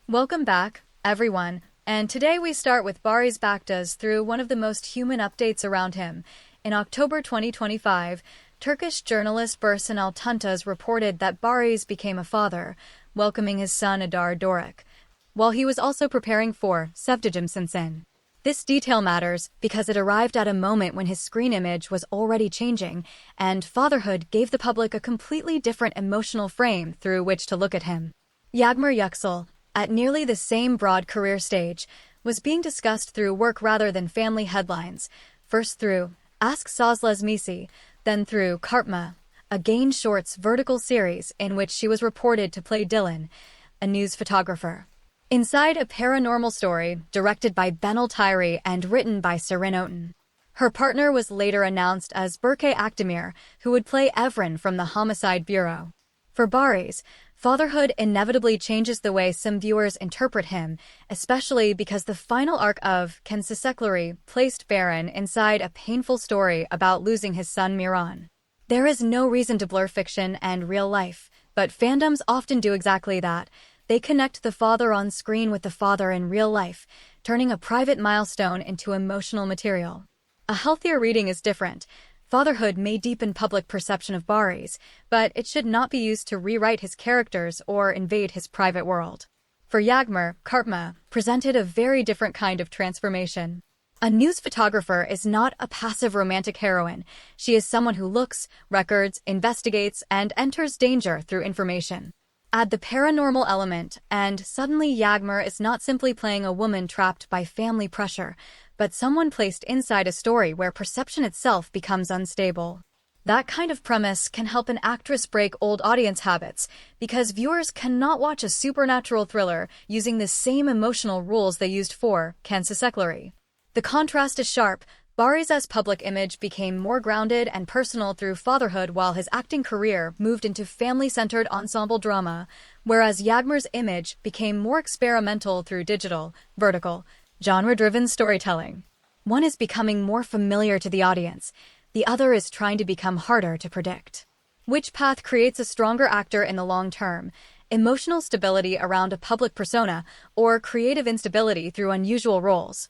Welcome back, everyone, and today we start with Baris Baktas through one of the most human updates around him. In October 2025, Turkish journalist Barış Altuntaş reported that Baris became a father, welcoming his son Adar Doruk, while he was also preparing for Sevdicim Sinsin. This detail matters because it arrived at a moment when his screen image was already changing, and fatherhood gave the public a completely different emotional frame through which to look at him. Yagmur Yüksel, at nearly the same broad career stage, was being discussed through work rather than family headlines, first through Ask Sazlaz Misi, then through Kartma, a Gain Shorts vertical series in which she was reported to play Dylan, a news photographer. Inside a paranormal story directed by Benel Tyree and written by Serin Oten. Her partner was later announced as Berke Akdemir, who would play Evren from the Homicide Bureau. For Baris, fatherhood inevitably changes the way some viewers interpret him, especially because the final arc of Kensisekleri placed Baron inside a painful story about losing his son Miran. There is no reason to blur fiction and real life, but fandoms often do exactly that. They connect the father on screen with the father in real life, turning a private milestone into emotional material. A healthier reading is different. Fatherhood may deepen public perception of Baris, but it should not be used to rewrite his characters or invade his private world. For Yagmur, Kartma presented a very different kind of transformation. A news photographer is not a passive romantic heroine. She is someone who looks, records, investigates, and enters danger through information. Add the paranormal element, and suddenly Yagmur is not simply playing a woman trapped by family pressure, but someone placed inside a story where perception itself becomes unstable. That kind of premise can help an actress break old audience habits, because viewers cannot watch a supernatural thriller using the same emotional rules they used for Kensisekleri. The contrast is sharp. Baris's public image became more grounded and personal through fatherhood while his acting career moved into family-centered ensemble drama, whereas Yagmur's image became more experimental through digital, vertical, genre-driven storytelling. One is becoming more familiar to the audience, the other is trying to become harder to predict. Which path creates a stronger actor in the long term? Emotional stability around a public persona, or creative instability through unusual roles?